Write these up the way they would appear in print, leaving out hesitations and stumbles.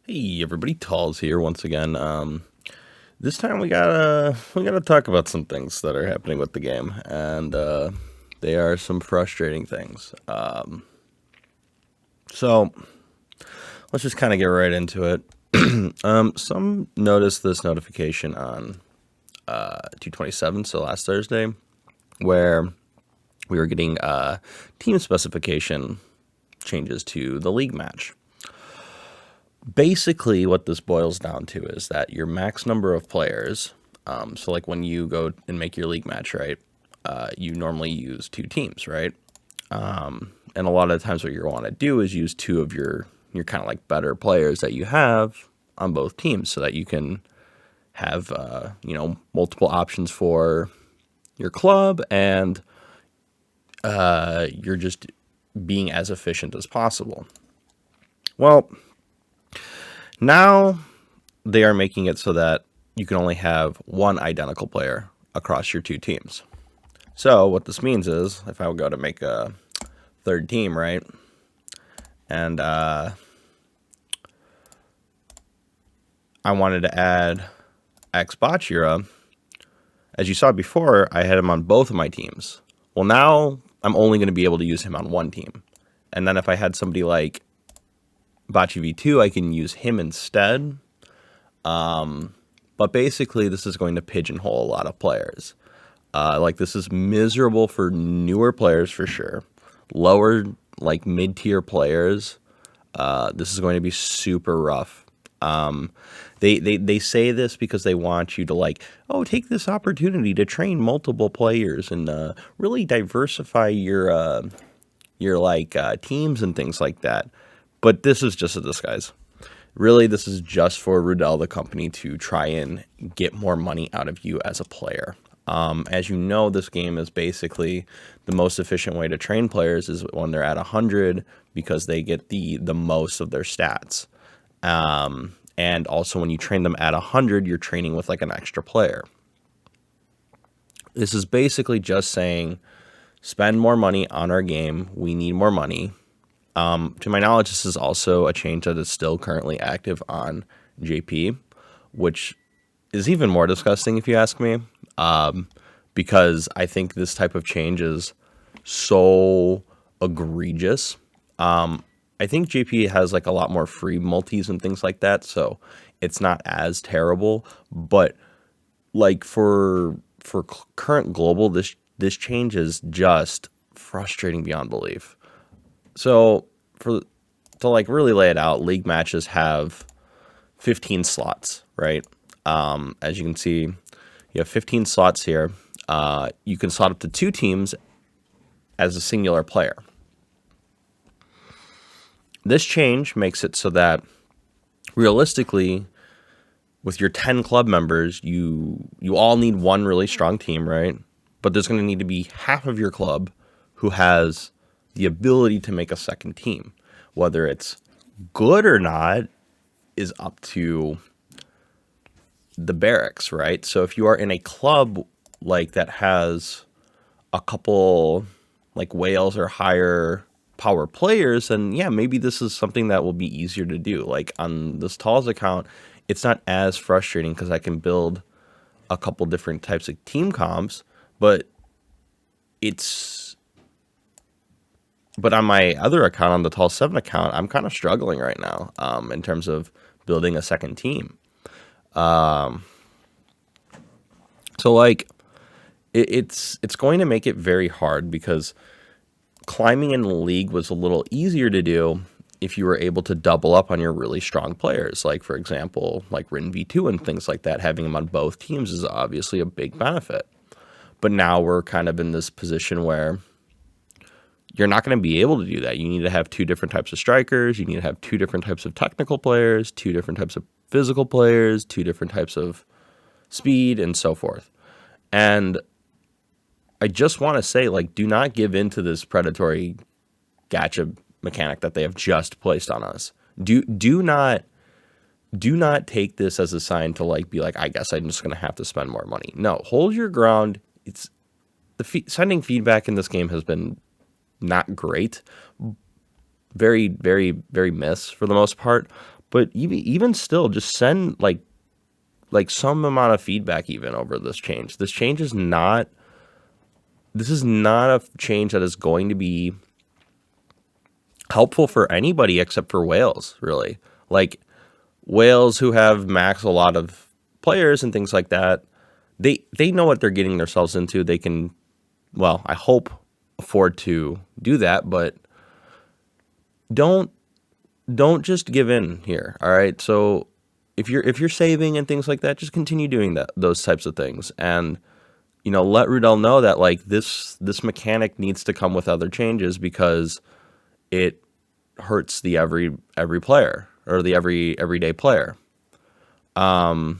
Hey everybody, Tall's here once again. This time we gotta talk about some things that are happening with the game, and they are some frustrating things. So let's just kind of get right into it. Some noticed this notification on 227, so last Thursday, where we were getting team specification changes to the league match. Basically, what this boils down to is that your max number of players, so like when you go and make your league match, right, you normally use two teams, right? And a lot of the times what you want to do is use two of your kind of like better players that you have on both teams so that you can have, multiple options for your club, and you're just being as efficient as possible. Well, now they are making it so that you can only have one identical player across your two teams. So what this means is, if I would go to make a third team, right, and I wanted to add X Bachira, as you saw before, I had him on both of my teams. Well, now I'm only going to be able to use him on one team. And then if I had somebody like Bachi V2, I can use him instead. But basically, this is going to pigeonhole a lot of players. This is miserable for newer players for sure. Lower, like mid-tier players, this is going to be super rough. They say this because they want you to take this opportunity to train multiple players and really diversify your teams and things like that. But this is just a disguise. Really, this is just for Rudell, the company, to try and get more money out of you as a player. As you know, this game is basically the most efficient way to train players is when they're at 100 because they get the most of their stats. And also when you train them at 100, you're training with like an extra player. This is basically just saying, spend more money on our game. We need more money. To my knowledge, this is also a change that is still currently active on JP, which is even more disgusting if you ask me, because I think this type of change is so egregious. I think JP has like a lot more free multis and things like that, so it's not as terrible. But like for current global, this change is just frustrating beyond belief. So to like really lay it out, league matches have 15 slots, right? As you can see, you have 15 slots here. You can slot up to two teams as a singular player. This change makes it so that realistically, with your 10 club members, you all need one really strong team, right? But there's going to need to be half of your club who has the ability to make a second team. Whether it's good or not is up to the barracks, right? So if you are in a club like that has a couple like whales or higher power players, then yeah, maybe this is something that will be easier to do. Like on this Tall's account, it's not as frustrating because I can build a couple different types of team comps, but on my other account, on the Tall 7 account, I'm kind of struggling right now in terms of building a second team. So like it's going to make it very hard because climbing in the league was a little easier to do if you were able to double up on your really strong players. Like, for example, like Rin V2 and things like that, having them on both teams is obviously a big benefit. But now we're kind of in this position where you're not going to be able to do that. You need to have two different types of strikers. You need to have two different types of technical players, two different types of physical players, two different types of speed, and so forth. And I just want to say, like, do not give in to this predatory gacha mechanic that they have just placed on us. Do not take this as a sign to like be like, I guess I'm just going to have to spend more money. No, hold your ground. It's sending feedback in this game has been not great, very, very, very miss for the most part. But even still, just send like some amount of feedback even over this change. This change is not. This is not a change that is going to be helpful for anybody except for whales, really. Like whales who have max a lot of players and things like that. They know what they're getting themselves into. They can, well, I hope, afford to do that, but don't just give in here. All right. So if you're saving and things like that, just continue doing those types of things, and let Rudell know that like this mechanic needs to come with other changes because it hurts the every player or the everyday player. So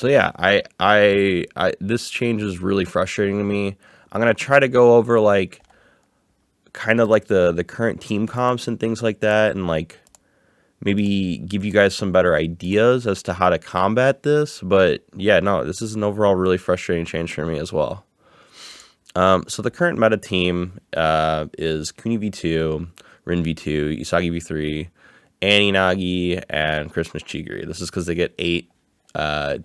yeah, I this change is really frustrating to me. I'm gonna try to go over like kind of like the current team comps and things like that, and like maybe give you guys some better ideas as to how to combat this. But yeah, no, this is an overall really frustrating change for me as well. So the current meta team is Kuni V2, Rin V2, Usagi V3, Annie Nagi, and Christmas Chigiri. This is because they get 8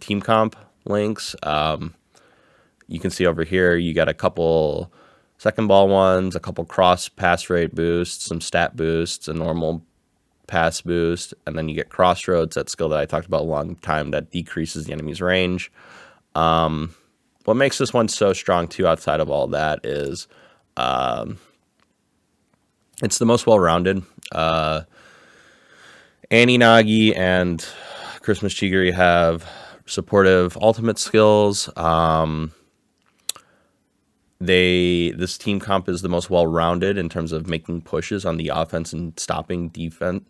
team comp links. You can see over here, you got a couple second ball ones, a couple cross pass rate boosts, some stat boosts, a normal pass boost, and then you get crossroads, that skill that I talked about a long time that decreases the enemy's range. What makes this one so strong too, outside of all that, is it's the most well-rounded. Annie Nagi and Christmas Chigiri have supportive ultimate skills. This team comp is the most well-rounded in terms of making pushes on the offense and stopping defense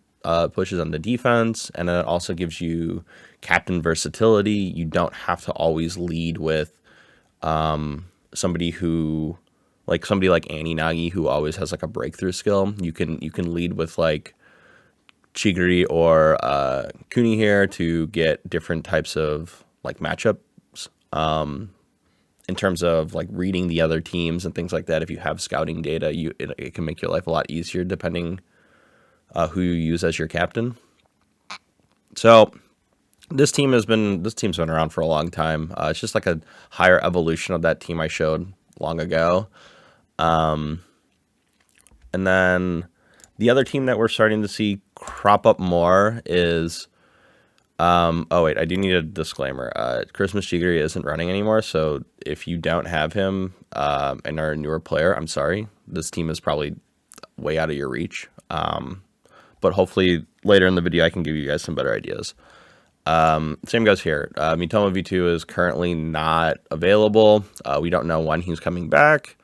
pushes on the defense, and it also gives you captain versatility. You don't have to always lead with somebody like Annie Nagi, who always has like a breakthrough skill. You can lead with like Chigiri or Kuni here to get different types of like matchups. In terms of like reading the other teams and things like that, if you have scouting data, it can make your life a lot easier depending who you use as your captain. So this team's been around for a long time. It's just like a higher evolution of that team I showed long ago. And then the other team that we're starting to see crop up more is oh wait, I do need a disclaimer. Christmas Chigiri isn't running anymore, so if you don't have him and are a newer player, I'm sorry. This team is probably way out of your reach. But hopefully later in the video I can give you guys some better ideas. Same goes here. Mitoma V2 is currently not available. We don't know when he's coming back.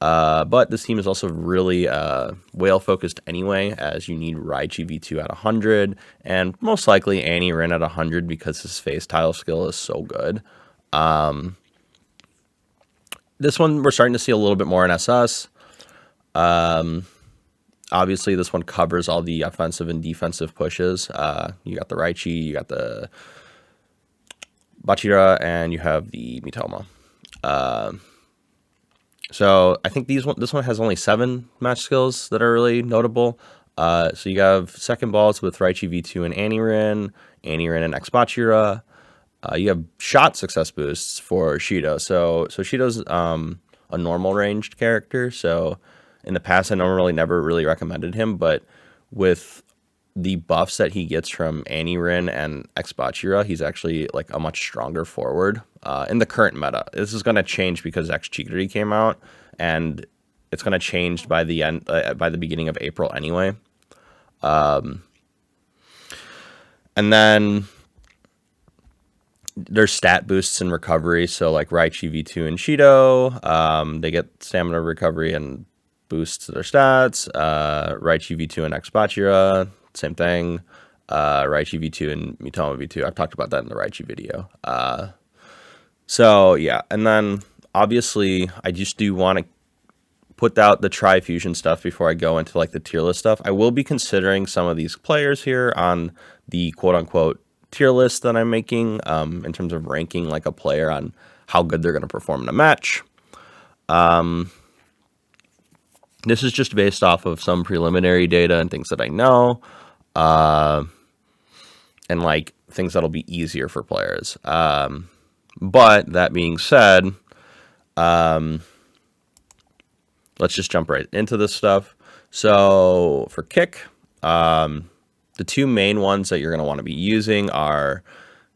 But this team is also really whale focused anyway, as you need Raichi V2 at 100, and most likely Annie Rin at 100 because his face tile skill is so good. This one we're starting to see a little bit more in SS. Obviously, this one covers all the offensive and defensive pushes. You got the Raichi, you got the Bachira, and you have the Mitoma. So I think this one has only 7 match skills that are really notable. So you have second balls with Raichi V2 and Annie Rin and X Bachira. You have shot success boosts for Shido. So Shido's a normal ranged character. So in the past, I never really recommended him, but with the buffs that he gets from Annie Rin and X Bachira, he's actually like a much stronger forward in the current meta. This is going to change because X Chigiri came out, and it's going to change by the beginning of April anyway. And then there's stat boosts and recovery. So like Raichi V2 and Shido, they get stamina recovery and boosts to their stats. Raichi V2 and X Bachira, same thing. Raichi V2 and Mitoma V2. I've talked about that in the Raichi video. So yeah, and then obviously I just do want to put out the tri-fusion stuff before I go into like the tier list stuff. I will be considering some of these players here on the quote-unquote tier list that I'm making in terms of ranking like a player on how good they're going to perform in a match. This is just based off of some preliminary data and things that I know. and like things that'll be easier for players. But that being said, let's just jump right into this stuff. So for kick, the two main ones that you're going to want to be using are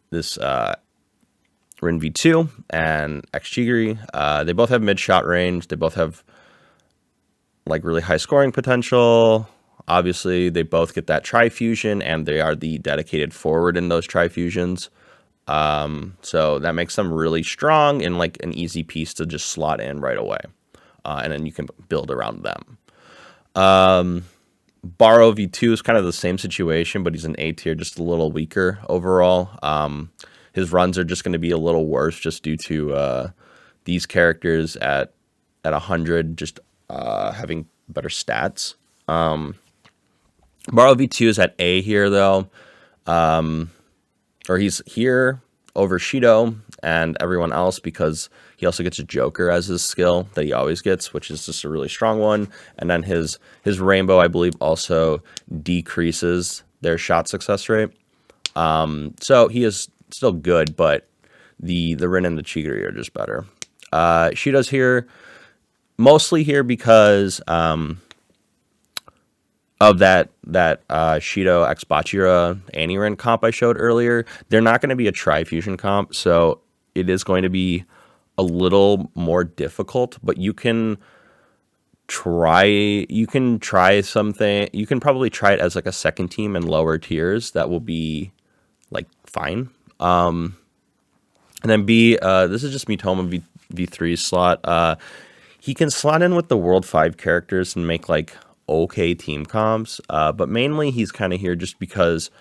this Rin V2 and Xchigiri. They both have mid shot range. They both have like really high scoring potential. Obviously, they both get that tri-fusion, and they are the dedicated forward in those tri-fusions. So that makes them really strong and like an easy piece to just slot in right away. And then you can build around them. Borrow V2 is kind of the same situation, but he's an A tier, just a little weaker overall. His runs are just going to be a little worse just due to these characters at 100 just having better stats. Borrow V2 is at A here, though. Or he's here over Shido and everyone else because he also gets a Joker as his skill that he always gets, which is just a really strong one. And then his Rainbow, I believe, also decreases their shot success rate. So he is still good, but the Rin and the Chigiri are just better. Shido's here, mostly here because of that Shido X Bachira Annie-Rin comp I showed earlier. They're not going to be a tri-fusion comp, so it is going to be a little more difficult, but you can try something. You can probably try it as like a second team in lower tiers. That will be like fine. And then B, this is just Mitoma V3 slot. He can slot in with the World 5 characters and make like okay team comps, but mainly he's kind of here just because,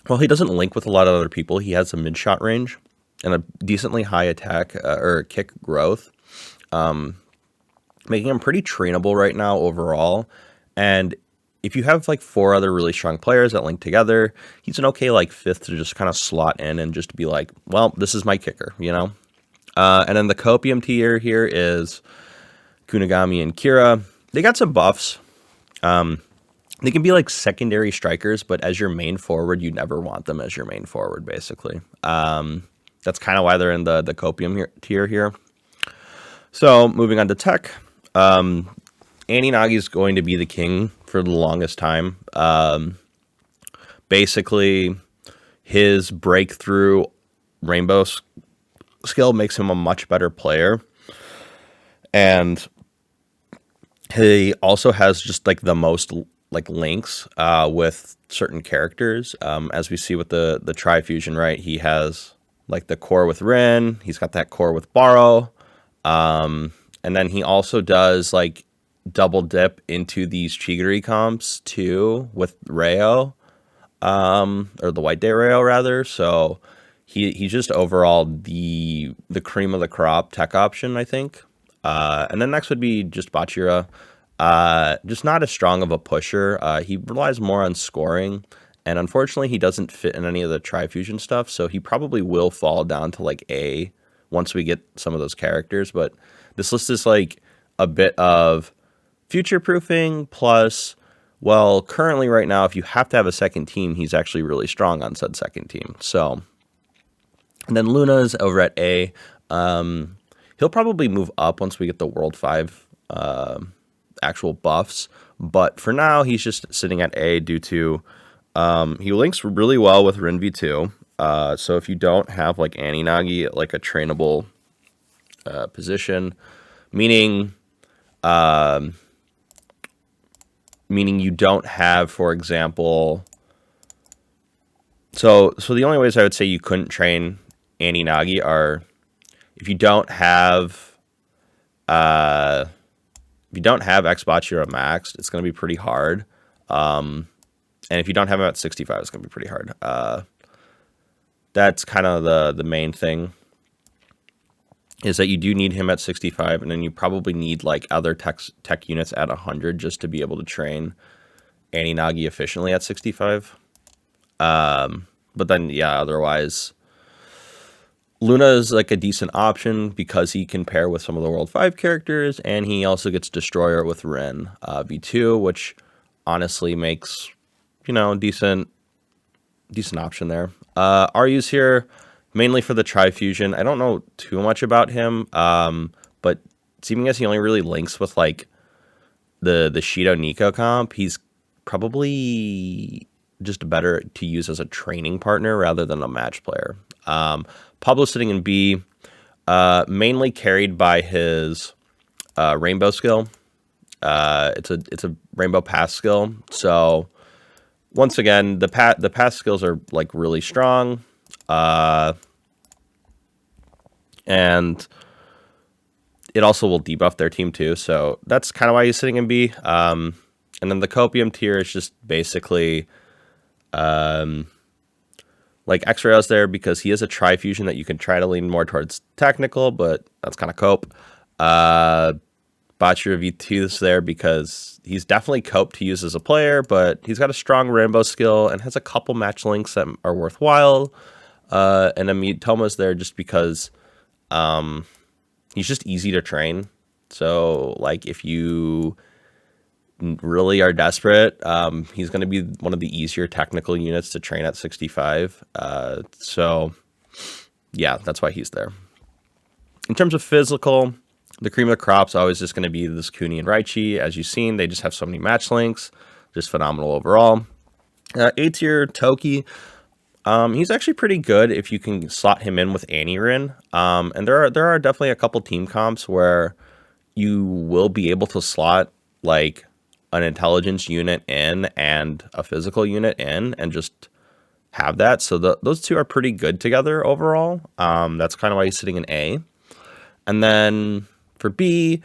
well, he doesn't link with a lot of other people. He has a mid shot range and a decently high attack or kick growth, making him pretty trainable right now overall. And if you have like 4 other really strong players that link together, he's an okay like 5th to just kind of slot in and just be like, well, this is my kicker, you know? And then the Copium tier here is Kunigami and Kira. They got some buffs. They can be like secondary strikers, but as your main forward, you never want them as your main forward, basically. That's kind of why they're in the Copium tier here. So moving on to tech. Annie Nagi is going to be the king for the longest time. Basically, his breakthrough Rainbow skill makes him a much better player. And he also has just like the most like links with certain characters. As we see with the tri-fusion, right? He has like the core with Rin. He's got that core with Borrow. And then he also does like double dip into these Chigiri comps too with Rayo. Or the White Day Rayo rather. So he's just overall the cream of the crop tech option, I think. And then next would be just Bachira. Just not as strong of a pusher. He relies more on scoring, and unfortunately he doesn't fit in any of the tri-fusion stuff, so he probably will fall down to like A once we get some of those characters. But this list is like a bit of future-proofing plus, well, currently right now, if you have to have a second team, he's actually really strong on said second team. So, and then Luna's over at A. He'll probably move up once we get the World 5 actual buffs. But for now, he's just sitting at A due to he links really well with Rin V2. So if you don't have like Annie Nagi at like a trainable position, meaning you don't have, for example, so the only ways I would say you couldn't train Annie Nagi are if you don't have X Bachira maxed, it's going to be pretty hard. And if you don't have him at 65, it's going to be pretty hard. That's kind of the main thing, is that you do need him at 65, and then you probably need like other tech units at 100 just to be able to train Annie Nagi efficiently at 65. But then, yeah, otherwise, Luna is like a decent option because he can pair with some of the World 5 characters, and he also gets Destroyer with Ren V2, which honestly makes decent option there. Ryu's here mainly for the Tri-Fusion. I don't know too much about him, but seeming as he only really links with like the Shido Nico comp, he's probably just better to use as a training partner rather than a match player. Pablo sitting in B, mainly carried by his rainbow skill. It's a rainbow pass skill. So once again, the pass skills are like really strong, and it also will debuff their team too. So that's kind of why he's sitting in B. And then the Copium tier is just basically like X-Rail's there because he is a Tri-Fusion that you can try to lean more towards technical, but that's kind of cope. Bachira V2 is there because he's definitely cope to use as a player, but he's got a strong rainbow skill and has a couple match links that are worthwhile. And Amitoma's there just because he's just easy to train. So like if you really are desperate, he's going to be one of the easier technical units to train at 65. So yeah, that's why he's there. In terms of physical, the cream of the crop's always just going to be this Kuni and Raichi. As you've seen, they just have so many match links. Just phenomenal overall. A tier, Toki. He's actually pretty good if you can slot him in with Anirin. And there are definitely a couple team comps where you will be able to slot like an intelligence unit in and a physical unit in and just have that. So those two are pretty good together overall. That's kind of why he's sitting in A. And then for B,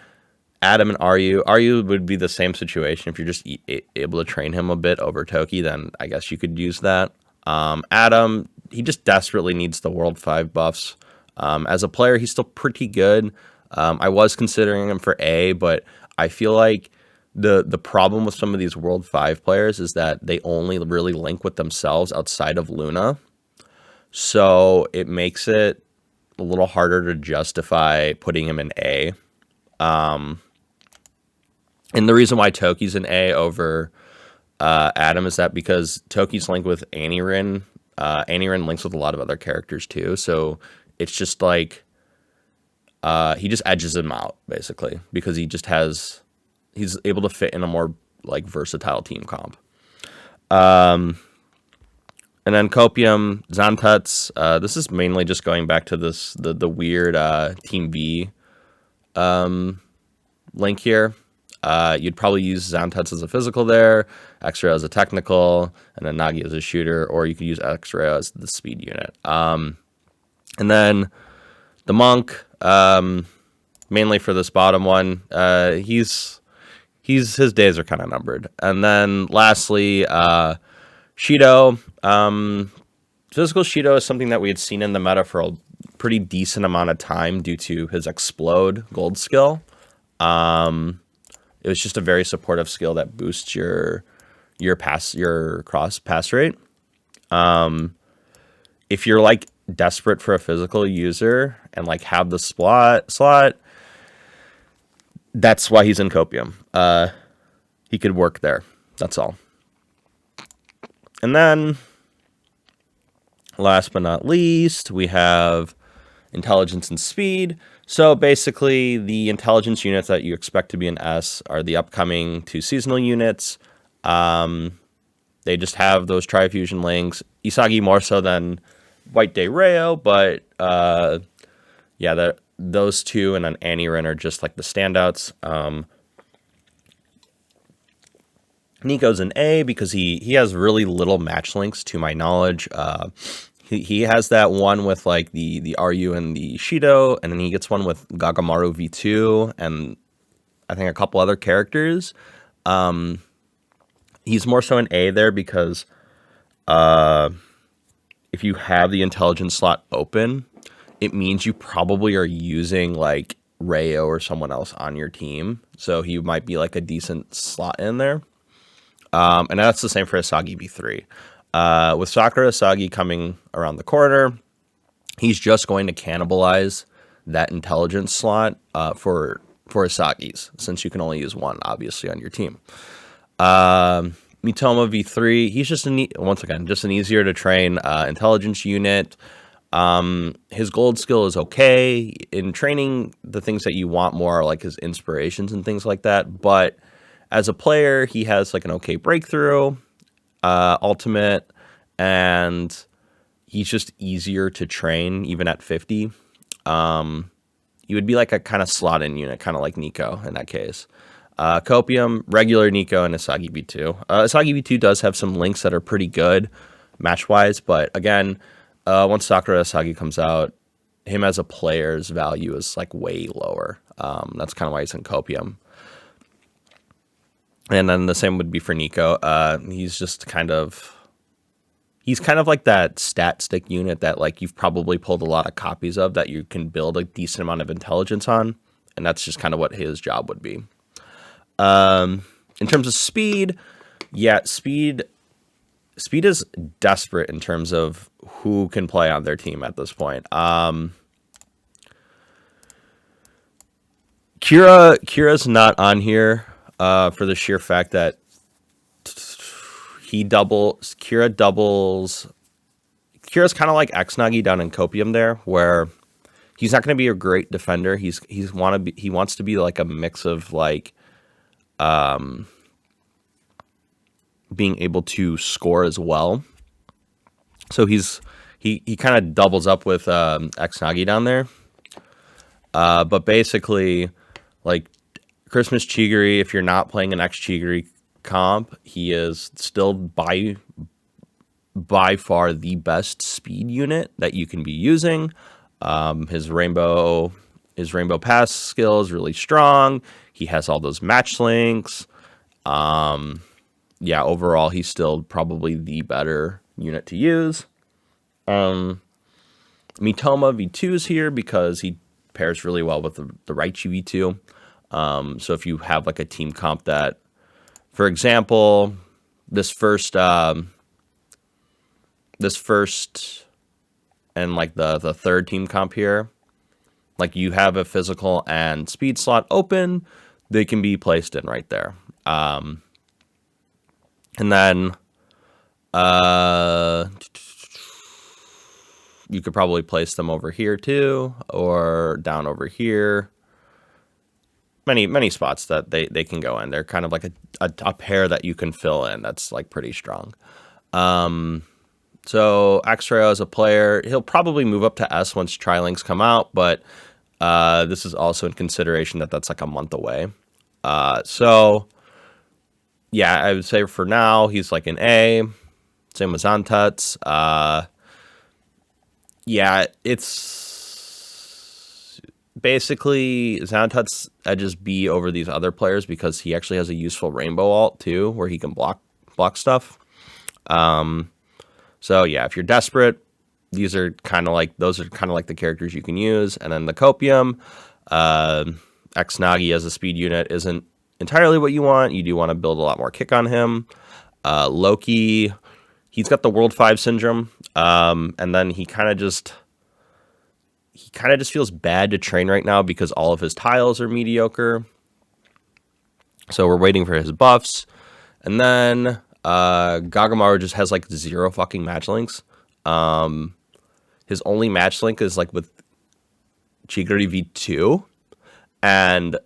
Adam and Ryu. Ryu would be the same situation. If you're just able to train him a bit over Toki, then I guess you could use that. Adam, he just desperately needs the World 5 buffs. As a player, he's still pretty good. I was considering him for A, but I feel like the problem with some of these World 5 players is that they only really link with themselves outside of Luna. So it makes it a little harder to justify putting him in A. And the reason why Toki's in A over Adam is that because Toki's linked with Anirin. Anirin links with a lot of other characters too. So it's just like he just edges him out basically because he's able to fit in a more like versatile team comp. And then Copium, Zantuts. This is mainly just going back to the weird Team V link here. You'd probably use Zantuts as a physical there, X-Ray as a technical, and then Nagi as a shooter, or you could use X-Ray as the speed unit. And then the Monk, mainly for this bottom one, his days are kind of numbered. And then lastly, Shido. Physical Shido is something that we had seen in the meta for a pretty decent amount of time due to his Explode gold skill. It was just a very supportive skill that boosts your cross pass rate. If you're like desperate for a physical user and like have the slot, that's why he's in Copium. He could work there. That's all. And then last but not least, we have intelligence and speed. So basically, the intelligence units that you expect to be an S are the upcoming 2 seasonal units. They just have those Tri-Fusion links. Isagi more so than White Day Rayo, but yeah, those two and then Anirin are just like the standouts. Nico's an A because he has really little match links to my knowledge. He has that one with like the Ryu and the Shido, and then he gets one with Gagamaru V2 and I think a couple other characters. He's more so an A there because if you have the intelligence slot open, it means you probably are using like Rayo or someone else on your team. So he might be like a decent slot in there. And that's the same for Asagi V3. With Sakura Asagi coming around the corner, he's just going to cannibalize that intelligence slot for Asagi's, since you can only use one, obviously, on your team. Mitoma V3, he's just once again, just an easier to train intelligence unit. His gold skill is okay in training. The things that you want more are like his inspirations and things like that. But as a player, he has like an okay breakthrough, ultimate, and he's just easier to train even at 50. You would be like a kind of slot in unit, kind of like Nico in that case. Copium, regular Nico, and Asagi B2. Asagi B2 does have some links that are pretty good match-wise, but again, once Sakura Asagi comes out, him as a player's value is like way lower. That's kind of why he's in Copium. And then the same would be for Nico. He's kind of like that stat stick unit that like you've probably pulled a lot of copies of that you can build a decent amount of intelligence on, and that's just kind of what his job would be. In terms of speed, yeah, speed is desperate in terms of who can play on their team at this point. Kira's not on here for the sheer fact that Kira doubles. Kira's kind of like X-Nagi down in Copium there, where he's not going to be a great defender. He wants to be like a mix of like being able to score as well. So he kind of doubles up with X-Nagi down there. But basically, like Christmas Chigiri, if you're not playing an X-Chigiri comp, he is still by far the best speed unit that you can be using. His rainbow pass skill is really strong. He has all those match links. Yeah, overall he's still probably the better unit to use. Mitoma V2 is here because he pairs really well with the Raichu V2. So if you have like a team comp that, for example, this first and like the third team comp here, like you have a physical and speed slot open, they can be placed in right there. And then you could probably place them over here too, or down over here. Many spots that they can go in. They're kind of like a pair that you can fill in. That's like pretty strong. So X-Rayo as a player, he'll probably move up to S once Tri-Links come out, but this is also in consideration that that's like a month away. So yeah, I would say for now he's like an A. Same with Zantuts. Yeah, it's basically Zantuts edges B over these other players because he actually has a useful rainbow ult too, where he can block stuff. So yeah, if you're desperate, those are kind of like the characters you can use. And then the Copium, X-Nagi as a speed unit isn't entirely what you want. You do want to build a lot more kick on him. Loki, he's got the World 5 syndrome, and then he kind of just feels bad to train right now because all of his tiles are mediocre. So we're waiting for his buffs, and then Gagamaru just has like 0 fucking match links. His only match link is like with Chigiri V2, and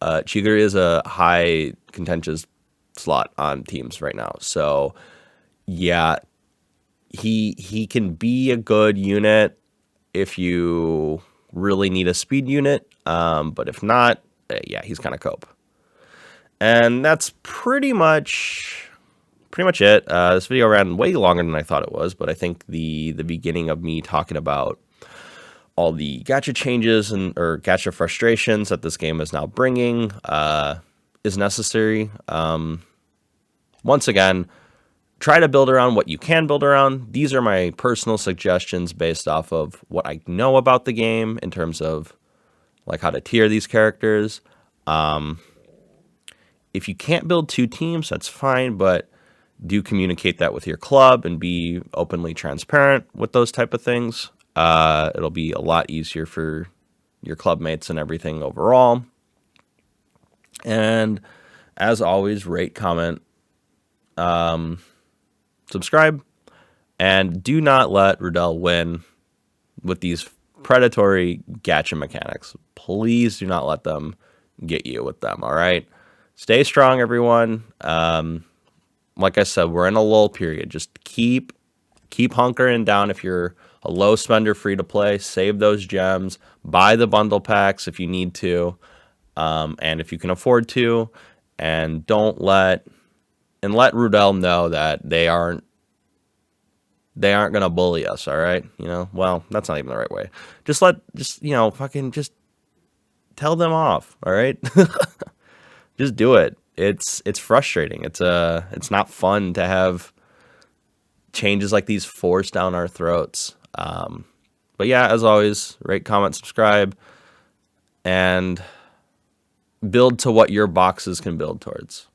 Chigiri is a high contentious slot on teams right now. So yeah, he can be a good unit if you really need a speed unit, but if not, yeah, he's kind of cope. And that's pretty much it. This video ran way longer than I thought it was, but I think the beginning of me talking about all the gacha changes or gacha frustrations that this game is now bringing is necessary. Once again, try to build around what you can build around. These are my personal suggestions based off of what I know about the game in terms of like how to tier these characters. If you can't build 2 teams, that's fine, but do communicate that with your club and be openly transparent with those type of things. It'll be a lot easier for your club mates and everything overall. And as always, rate, comment, subscribe, and do not let Rudell win with these predatory gacha mechanics. Please do not let them get you with them, all right? Stay strong, everyone. Like I said, we're in a lull period. Just keep hunkering down. If you're a low spender, free to play, save those gems, buy the bundle packs if you need to, and if you can afford to, and let Rudell know that they aren't gonna bully us, all right? Well, that's not even the right way. Just fucking just tell them off, all right? Just do it. It's frustrating. It's not fun to have changes like these forced down our throats. But yeah, as always, rate, comment, subscribe, and build to what your boxes can build towards.